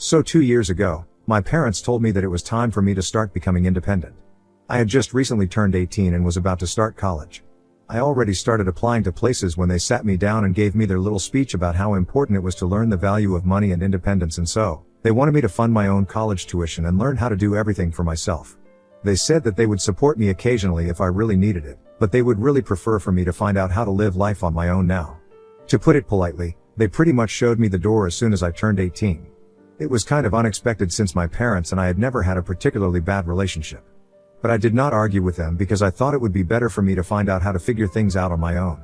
So 2 years ago, my parents told me that it was time for me to start becoming independent. I had just recently turned 18 and was about to start college. I already started applying to places when they sat me down and gave me their little speech about how important it was to learn the value of money and independence, and so, they wanted me to fund my own college tuition and learn how to do everything for myself. They said that they would support me occasionally if I really needed it, but they would really prefer for me to find out how to live life on my own now. To put it politely, they pretty much showed me the door as soon as I turned 18. It was kind of unexpected since my parents and I had never had a particularly bad relationship. But I did not argue with them because I thought it would be better for me to find out how to figure things out on my own.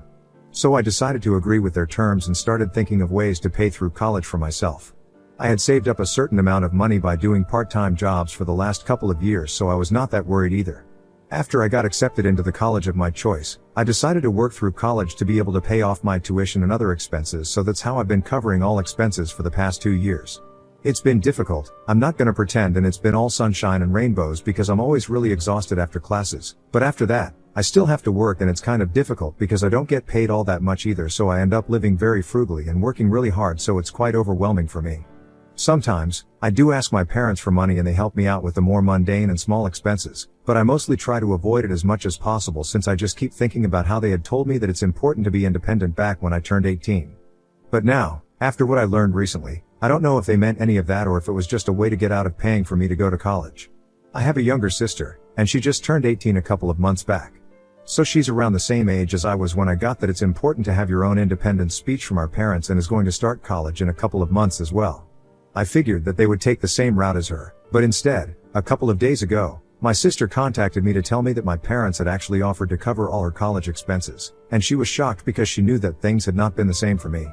So I decided to agree with their terms and started thinking of ways to pay through college for myself. I had saved up a certain amount of money by doing part-time jobs for the last couple of years, so I was not that worried either. After I got accepted into the college of my choice, I decided to work through college to be able to pay off my tuition and other expenses, so that's how I've been covering all expenses for the past 2 years. It's been difficult, I'm not gonna pretend, and it's been all sunshine and rainbows because I'm always really exhausted after classes, but after that, I still have to work and it's kind of difficult because I don't get paid all that much either, so I end up living very frugally and working really hard, so it's quite overwhelming for me. Sometimes, I do ask my parents for money and they help me out with the more mundane and small expenses, but I mostly try to avoid it as much as possible since I just keep thinking about how they had told me that it's important to be independent back when I turned 18. But now, after what I learned recently, I don't know if they meant any of that or if it was just a way to get out of paying for me to go to college. I have a younger sister, and she just turned 18 a couple of months back. So she's around the same age as I was when I got that it's important to have your own independent speech from our parents, and is going to start college in a couple of months as well. I figured that they would take the same route as her, but instead, a couple of days ago, my sister contacted me to tell me that my parents had actually offered to cover all her college expenses, and she was shocked because she knew that things had not been the same for me.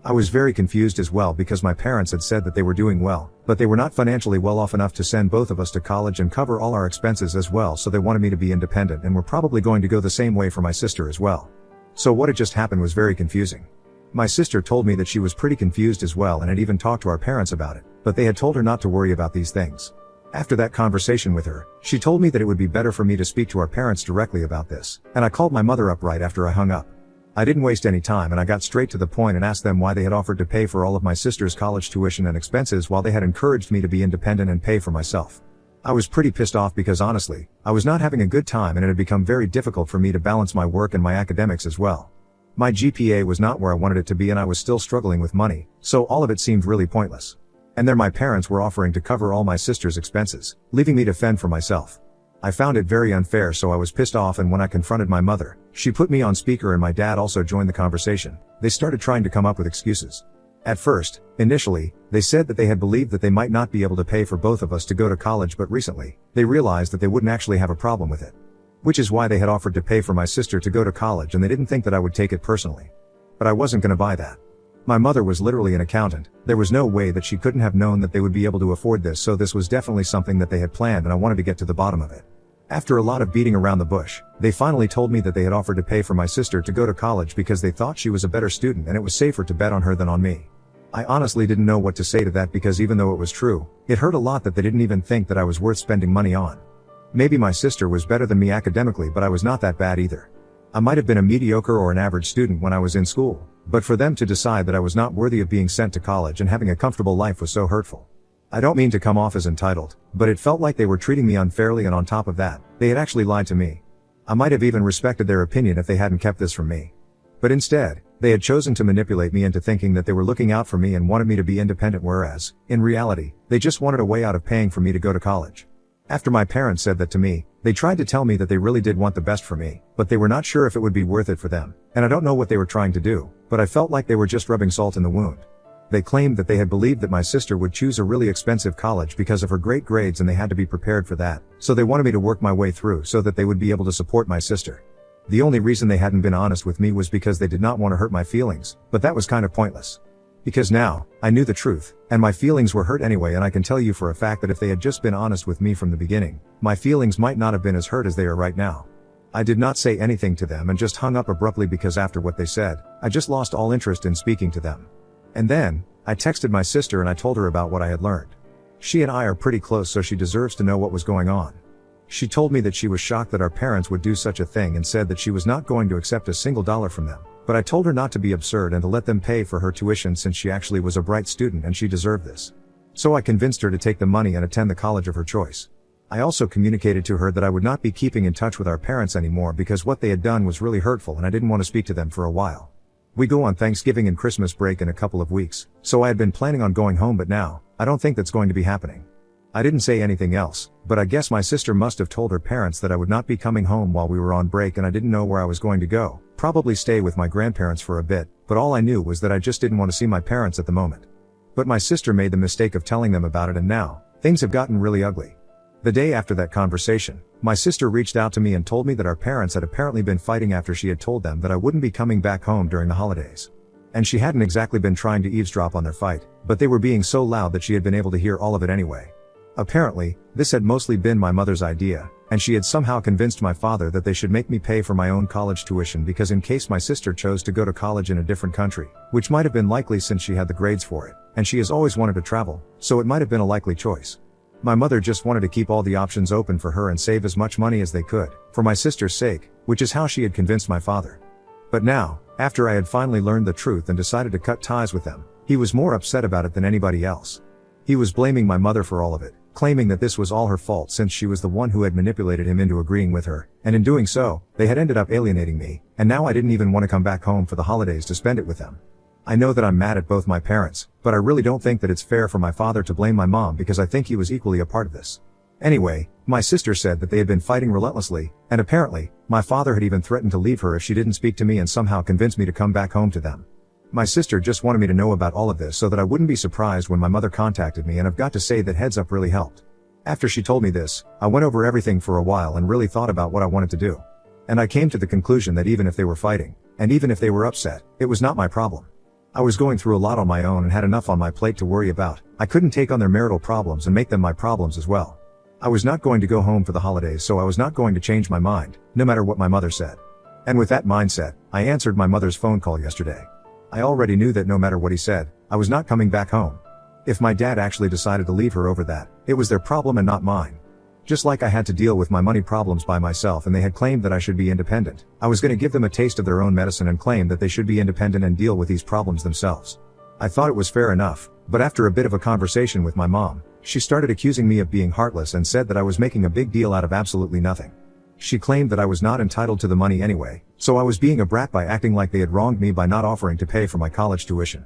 I was very confused as well because my parents had said that they were doing well, but they were not financially well off enough to send both of us to college and cover all our expenses as well, so they wanted me to be independent and were probably going to go the same way for my sister as well. So what had just happened was very confusing. My sister told me that she was pretty confused as well and had even talked to our parents about it, but they had told her not to worry about these things. After that conversation with her, she told me that it would be better for me to speak to our parents directly about this, and I called my mother up right after I hung up. I didn't waste any time and I got straight to the point and asked them why they had offered to pay for all of my sister's college tuition and expenses while they had encouraged me to be independent and pay for myself. I was pretty pissed off because honestly, I was not having a good time and it had become very difficult for me to balance my work and my academics as well. My GPA was not where I wanted it to be and I was still struggling with money, so all of it seemed really pointless. And there my parents were offering to cover all my sister's expenses, leaving me to fend for myself. I found it very unfair, so I was pissed off, and when I confronted my mother, she put me on speaker and my dad also joined the conversation. They started trying to come up with excuses. At first, initially, they said that they had believed that they might not be able to pay for both of us to go to college, but recently, they realized that they wouldn't actually have a problem with it. Which is why they had offered to pay for my sister to go to college, and they didn't think that I would take it personally. But I wasn't gonna buy that. My mother was literally an accountant. There was no way that she couldn't have known that they would be able to afford this, so this was definitely something that they had planned and I wanted to get to the bottom of it. After a lot of beating around the bush, they finally told me that they had offered to pay for my sister to go to college because they thought she was a better student and it was safer to bet on her than on me. I honestly didn't know what to say to that because even though it was true, it hurt a lot that they didn't even think that I was worth spending money on. Maybe my sister was better than me academically, but I was not that bad either. I might have been a mediocre or an average student when I was in school, but for them to decide that I was not worthy of being sent to college and having a comfortable life was so hurtful. I don't mean to come off as entitled, but it felt like they were treating me unfairly, and on top of that, they had actually lied to me. I might have even respected their opinion if they hadn't kept this from me. But instead, they had chosen to manipulate me into thinking that they were looking out for me and wanted me to be independent, whereas, in reality, they just wanted a way out of paying for me to go to college. After my parents said that to me, they tried to tell me that they really did want the best for me, but they were not sure if it would be worth it for them, and I don't know what they were trying to do, but I felt like they were just rubbing salt in the wound. They claimed that they had believed that my sister would choose a really expensive college because of her great grades and they had to be prepared for that, so they wanted me to work my way through so that they would be able to support my sister. The only reason they hadn't been honest with me was because they did not want to hurt my feelings, but that was kind of pointless. Because now, I knew the truth, and my feelings were hurt anyway, and I can tell you for a fact that if they had just been honest with me from the beginning, my feelings might not have been as hurt as they are right now. I did not say anything to them and just hung up abruptly because after what they said, I just lost all interest in speaking to them. And then, I texted my sister and I told her about what I had learned. She and I are pretty close, so she deserves to know what was going on. She told me that she was shocked that our parents would do such a thing and said that she was not going to accept a single dollar from them, but I told her not to be absurd and to let them pay for her tuition since she actually was a bright student and she deserved this. So I convinced her to take the money and attend the college of her choice. I also communicated to her that I would not be keeping in touch with our parents anymore because what they had done was really hurtful and I didn't want to speak to them for a while. We go on Thanksgiving and Christmas break in a couple of weeks, so I had been planning on going home, but now, I don't think that's going to be happening. I didn't say anything else, but I guess my sister must have told her parents that I would not be coming home while we were on break and I didn't know where I was going to go, probably stay with my grandparents for a bit, but all I knew was that I just didn't want to see my parents at the moment. But my sister made the mistake of telling them about it and now, things have gotten really ugly. The day after that conversation, my sister reached out to me and told me that our parents had apparently been fighting after she had told them that I wouldn't be coming back home during the holidays. And she hadn't exactly been trying to eavesdrop on their fight, but they were being so loud that she had been able to hear all of it anyway. Apparently, this had mostly been my mother's idea, and she had somehow convinced my father that they should make me pay for my own college tuition because in case my sister chose to go to college in a different country, which might have been likely since she had the grades for it, and she has always wanted to travel, so it might have been a likely choice. My mother just wanted to keep all the options open for her and save as much money as they could, for my sister's sake, which is how she had convinced my father. But now, after I had finally learned the truth and decided to cut ties with them, he was more upset about it than anybody else. He was blaming my mother for all of it, claiming that this was all her fault since she was the one who had manipulated him into agreeing with her, and in doing so, they had ended up alienating me, and now I didn't even want to come back home for the holidays to spend it with them. I know that I'm mad at both my parents, but I really don't think that it's fair for my father to blame my mom because I think he was equally a part of this. Anyway, my sister said that they had been fighting relentlessly, and apparently, my father had even threatened to leave her if she didn't speak to me and somehow convince me to come back home to them. My sister just wanted me to know about all of this so that I wouldn't be surprised when my mother contacted me, and I've got to say that heads up really helped. After she told me this, I went over everything for a while and really thought about what I wanted to do. And I came to the conclusion that even if they were fighting, and even if they were upset, it was not my problem. I was going through a lot on my own and had enough on my plate to worry about. I couldn't take on their marital problems and make them my problems as well. I was not going to go home for the holidays, so I was not going to change my mind, no matter what my mother said. And with that mindset, I answered my mother's phone call yesterday. I already knew that no matter what he said, I was not coming back home. If my dad actually decided to leave her over that, it was their problem and not mine. Just like I had to deal with my money problems by myself and they had claimed that I should be independent, I was going to give them a taste of their own medicine and claim that they should be independent and deal with these problems themselves. I thought it was fair enough, but after a bit of a conversation with my mom, she started accusing me of being heartless and said that I was making a big deal out of absolutely nothing. She claimed that I was not entitled to the money anyway, so I was being a brat by acting like they had wronged me by not offering to pay for my college tuition.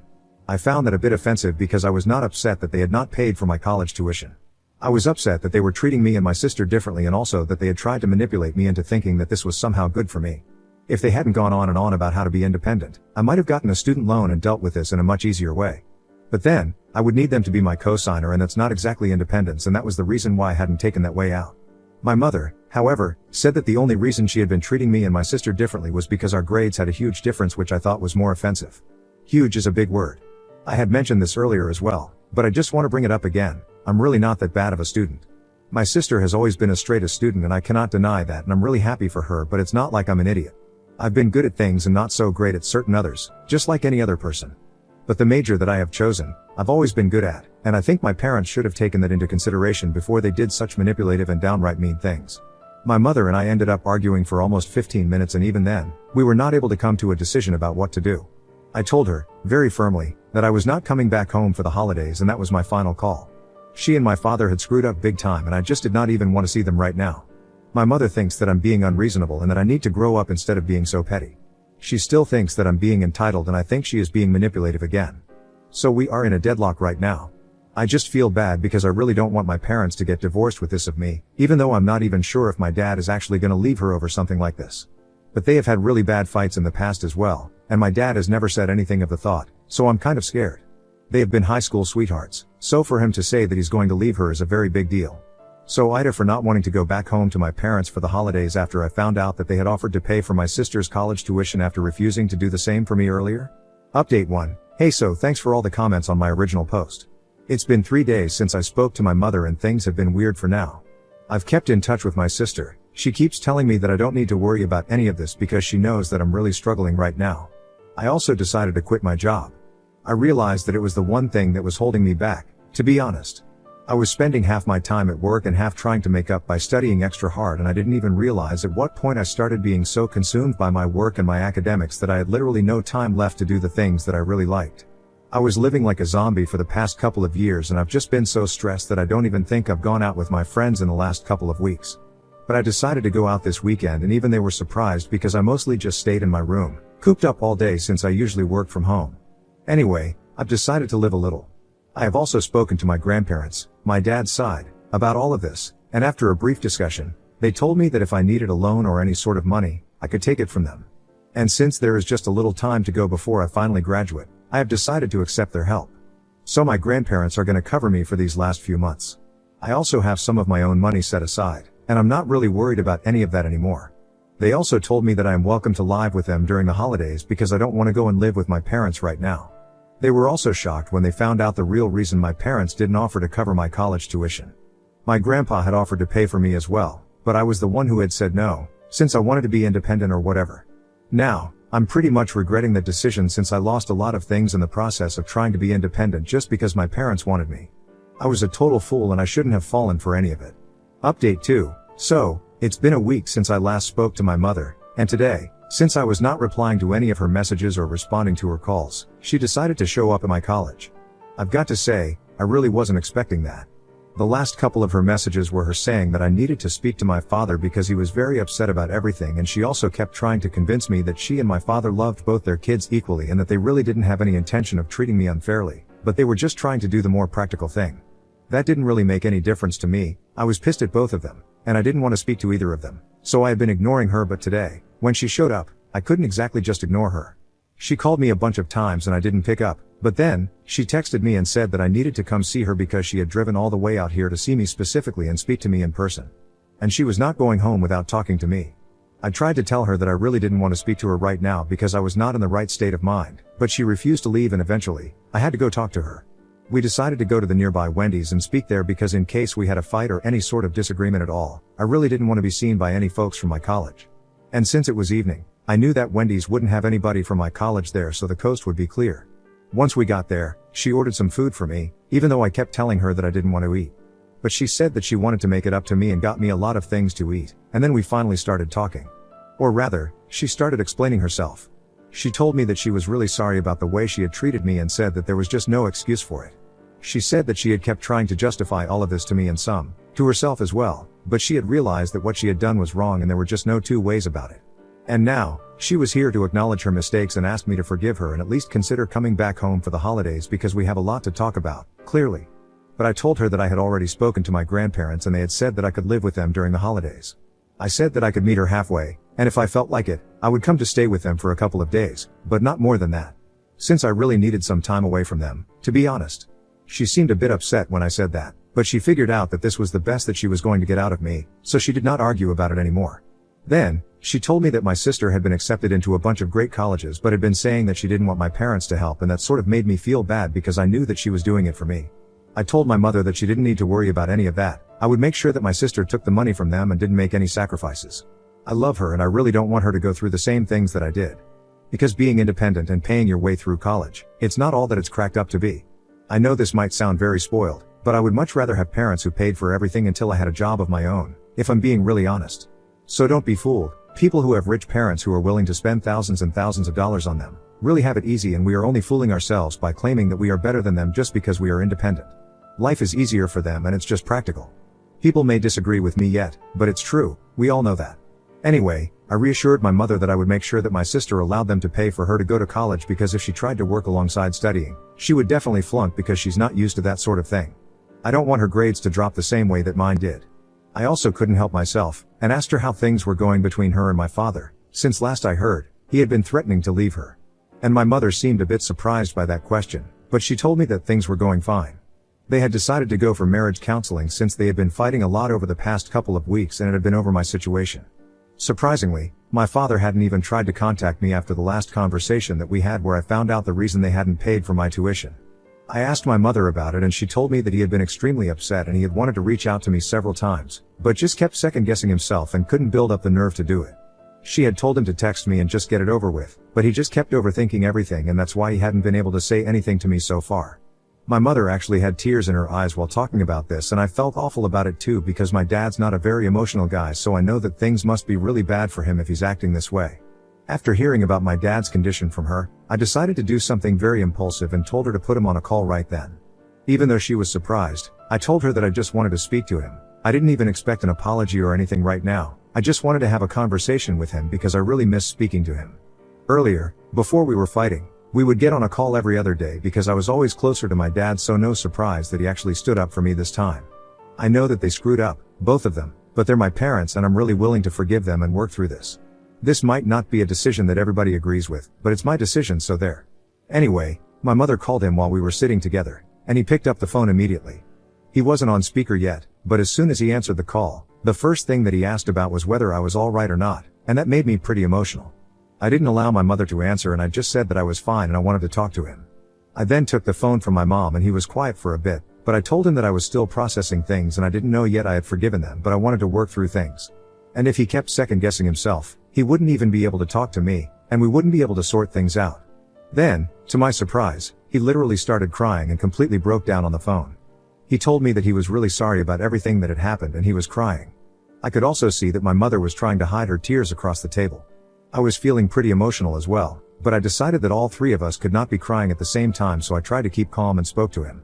I found that a bit offensive because I was not upset that they had not paid for my college tuition. I was upset that they were treating me and my sister differently and also that they had tried to manipulate me into thinking that this was somehow good for me. If they hadn't gone on and on about how to be independent, I might have gotten a student loan and dealt with this in a much easier way. But then, I would need them to be my co-signer and that's not exactly independence, and that was the reason why I hadn't taken that way out. My mother, however, said that the only reason she had been treating me and my sister differently was because our grades had a huge difference, which I thought was more offensive. Huge is a big word. I had mentioned this earlier as well, but I just want to bring it up again. I'm really not that bad of a student. My sister has always been as straight a student and I cannot deny that, and I'm really happy for her, but it's not like I'm an idiot. I've been good at things and not so great at certain others, just like any other person. But the major that I have chosen, I've always been good at, and I think my parents should have taken that into consideration before they did such manipulative and downright mean things. My mother and I ended up arguing for almost 15 minutes, and even then, we were not able to come to a decision about what to do. I told her, very firmly, that I was not coming back home for the holidays and that was my final call. She and my father had screwed up big time and I just did not even want to see them right now. My mother thinks that I'm being unreasonable and that I need to grow up instead of being so petty. She still thinks that I'm being entitled and I think she is being manipulative again. So we are in a deadlock right now. I just feel bad because I really don't want my parents to get divorced with this of me, even though I'm not even sure if my dad is actually going to leave her over something like this. But they have had really bad fights in the past as well, and my dad has never said anything of the thought, so I'm kind of scared. They have been high school sweethearts, so for him to say that he's going to leave her is a very big deal. So Ida for not wanting to go back home to my parents for the holidays after I found out that they had offered to pay for my sister's college tuition after refusing to do the same for me earlier. Update 1. Hey, so thanks for all the comments on my original post. It's been 3 days since I spoke to my mother and things have been weird for now. I've kept in touch with my sister. She keeps telling me that I don't need to worry about any of this because she knows that I'm really struggling right now. I also decided to quit my job. I realized that it was the one thing that was holding me back, to be honest. I was spending half my time at work and half trying to make up by studying extra hard, and I didn't even realize at what point I started being so consumed by my work and my academics that I had literally no time left to do the things that I really liked. I was living like a zombie for the past couple of years, and I've just been so stressed that I don't even think I've gone out with my friends in the last couple of weeks. But I decided to go out this weekend, and even they were surprised because I mostly just stayed in my room, cooped up all day since I usually work from home. Anyway, I've decided to live a little. I have also spoken to my grandparents, my dad's side, about all of this, and after a brief discussion, they told me that if I needed a loan or any sort of money, I could take it from them. And since there is just a little time to go before I finally graduate, I have decided to accept their help. So my grandparents are going to cover me for these last few months. I also have some of my own money set aside, and I'm not really worried about any of that anymore. They also told me that I am welcome to live with them during the holidays because I don't want to go and live with my parents right now. They were also shocked when they found out the real reason my parents didn't offer to cover my college tuition. My grandpa had offered to pay for me as well, but I was the one who had said no, since I wanted to be independent or whatever. Now, I'm pretty much regretting that decision since I lost a lot of things in the process of trying to be independent just because my parents wanted me. I was a total fool and I shouldn't have fallen for any of it. Update 2. So, it's been a week since I last spoke to my mother, and today, since I was not replying to any of her messages or responding to her calls, she decided to show up at my college. I've got to say, I really wasn't expecting that. The last couple of her messages were her saying that I needed to speak to my father because he was very upset about everything, and she also kept trying to convince me that she and my father loved both their kids equally and that they really didn't have any intention of treating me unfairly, but they were just trying to do the more practical thing. That didn't really make any difference to me. I was pissed at both of them, and I didn't want to speak to either of them, so I had been ignoring her, but today, when she showed up, I couldn't exactly just ignore her. She called me a bunch of times and I didn't pick up, but then, she texted me and said that I needed to come see her because she had driven all the way out here to see me specifically and speak to me in person. And she was not going home without talking to me. I tried to tell her that I really didn't want to speak to her right now because I was not in the right state of mind, but she refused to leave, and eventually, I had to go talk to her. We decided to go to the nearby Wendy's and speak there because in case we had a fight or any sort of disagreement at all, I really didn't want to be seen by any folks from my college. And since it was evening, I knew that Wendy's wouldn't have anybody from my college there, so the coast would be clear. Once we got there, she ordered some food for me, even though I kept telling her that I didn't want to eat. But she said that she wanted to make it up to me and got me a lot of things to eat, and then we finally started talking. Or rather, she started explaining herself. She told me that she was really sorry about the way she had treated me and said that there was just no excuse for it. She said that she had kept trying to justify all of this to me and to herself as well, but she had realized that what she had done was wrong and there were just no two ways about it. And now, she was here to acknowledge her mistakes and ask me to forgive her and at least consider coming back home for the holidays because we have a lot to talk about, clearly. But I told her that I had already spoken to my grandparents and they had said that I could live with them during the holidays. I said that I could meet her halfway, and if I felt like it, I would come to stay with them for a couple of days, but not more than that. Since I really needed some time away from them, to be honest. She seemed a bit upset when I said that, but she figured out that this was the best that she was going to get out of me, so she did not argue about it anymore. Then, she told me that my sister had been accepted into a bunch of great colleges but had been saying that she didn't want my parents to help, and that sort of made me feel bad because I knew that she was doing it for me. I told my mother that she didn't need to worry about any of that. I would make sure that my sister took the money from them and didn't make any sacrifices. I love her and I really don't want her to go through the same things that I did. Because being independent and paying your way through college, it's not all that it's cracked up to be. I know this might sound very spoiled, but I would much rather have parents who paid for everything until I had a job of my own, if I'm being really honest. So don't be fooled. People who have rich parents who are willing to spend thousands and thousands of dollars on them really have it easy, and we are only fooling ourselves by claiming that we are better than them just because we are independent. Life is easier for them and it's just practical. People may disagree with me yet, but it's true, we all know that. Anyway, I reassured my mother that I would make sure that my sister allowed them to pay for her to go to college because if she tried to work alongside studying, she would definitely flunk because she's not used to that sort of thing. I don't want her grades to drop the same way that mine did. I also couldn't help myself, and asked her how things were going between her and my father, since last I heard, he had been threatening to leave her. And my mother seemed a bit surprised by that question, but she told me that things were going fine. They had decided to go for marriage counseling since they had been fighting a lot over the past couple of weeks and it had been over my situation. Surprisingly, my father hadn't even tried to contact me after the last conversation that we had where I found out the reason they hadn't paid for my tuition. I asked my mother about it and she told me that he had been extremely upset and he had wanted to reach out to me several times, but just kept second-guessing himself and couldn't build up the nerve to do it. She had told him to text me and just get it over with, but he just kept overthinking everything and that's why he hadn't been able to say anything to me so far. My mother actually had tears in her eyes while talking about this, and I felt awful about it too because my dad's not a very emotional guy, so I know that things must be really bad for him if he's acting this way. After hearing about my dad's condition from her, I decided to do something very impulsive and told her to put him on a call right then. Even though she was surprised, I told her that I just wanted to speak to him. I didn't even expect an apology or anything right now. I just wanted to have a conversation with him because I really miss speaking to him. Earlier, before we were fighting, we would get on a call every other day because I was always closer to my dad, so no surprise that he actually stood up for me this time. I know that they screwed up, both of them, but they're my parents and I'm really willing to forgive them and work through this. This might not be a decision that everybody agrees with, but it's my decision, so there. Anyway, my mother called him while we were sitting together, and he picked up the phone immediately. He wasn't on speaker yet, but as soon as he answered the call, the first thing that he asked about was whether I was alright or not, and that made me pretty emotional. I didn't allow my mother to answer and I just said that I was fine and I wanted to talk to him. I then took the phone from my mom and he was quiet for a bit, but I told him that I was still processing things and I didn't know yet I had forgiven them, but I wanted to work through things. And if he kept second guessing himself, he wouldn't even be able to talk to me, and we wouldn't be able to sort things out. Then, to my surprise, he literally started crying and completely broke down on the phone. He told me that he was really sorry about everything that had happened and he was crying. I could also see that my mother was trying to hide her tears across the table. I was feeling pretty emotional as well, but I decided that all three of us could not be crying at the same time, so I tried to keep calm and spoke to him.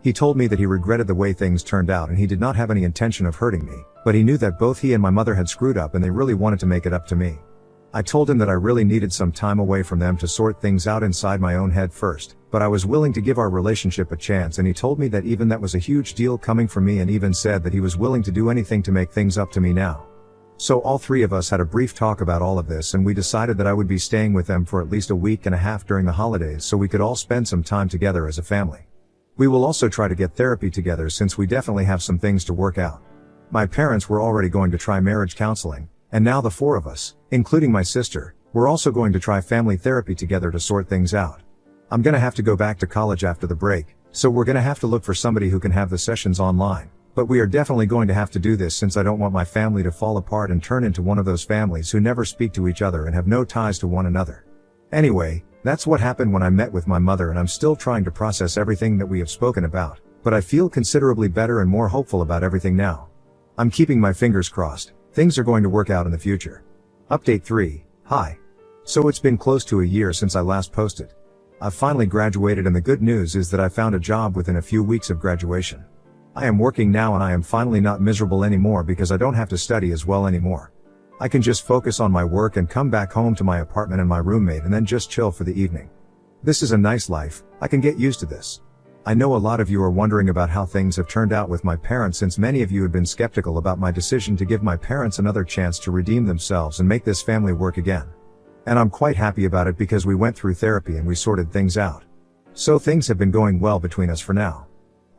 He told me that he regretted the way things turned out and he did not have any intention of hurting me, but he knew that both he and my mother had screwed up and they really wanted to make it up to me. I told him that I really needed some time away from them to sort things out inside my own head first, but I was willing to give our relationship a chance, and he told me that even that was a huge deal coming from me and even said that he was willing to do anything to make things up to me now. So all three of us had a brief talk about all of this and we decided that I would be staying with them for at least a week and a half during the holidays so we could all spend some time together as a family. We will also try to get therapy together since we definitely have some things to work out. My parents were already going to try marriage counseling, and now the four of us, including my sister, we're also going to try family therapy together to sort things out. I'm gonna have to go back to college after the break, so we're gonna have to look for somebody who can have the sessions online, but we are definitely going to have to do this since I don't want my family to fall apart and turn into one of those families who never speak to each other and have no ties to one another. Anyway, that's what happened when I met with my mother, and I'm still trying to process everything that we have spoken about, but I feel considerably better and more hopeful about everything now. I'm keeping my fingers crossed. Things are going to work out in the future. Update 3. Hi. So it's been close to a year since I last posted. I've finally graduated and the good news is that I found a job within a few weeks of graduation. I am working now and I am finally not miserable anymore because I don't have to study as well anymore. I can just focus on my work and come back home to my apartment and my roommate and then just chill for the evening. This is a nice life. I can get used to this. I know a lot of you are wondering about how things have turned out with my parents, since many of you have been skeptical about my decision to give my parents another chance to redeem themselves and make this family work again. And I'm quite happy about it because we went through therapy and we sorted things out. So things have been going well between us for now.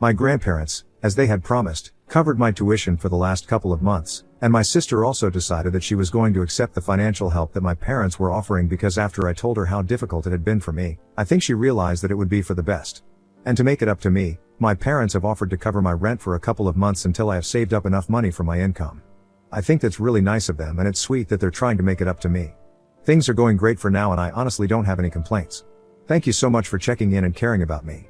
My grandparents, as they had promised, covered my tuition for the last couple of months, and my sister also decided that she was going to accept the financial help that my parents were offering because after I told her how difficult it had been for me, I think she realized that it would be for the best. And to make it up to me, my parents have offered to cover my rent for a couple of months until I have saved up enough money for my income. I think that's really nice of them and it's sweet that they're trying to make it up to me. Things are going great for now and I honestly don't have any complaints. Thank you so much for checking in and caring about me.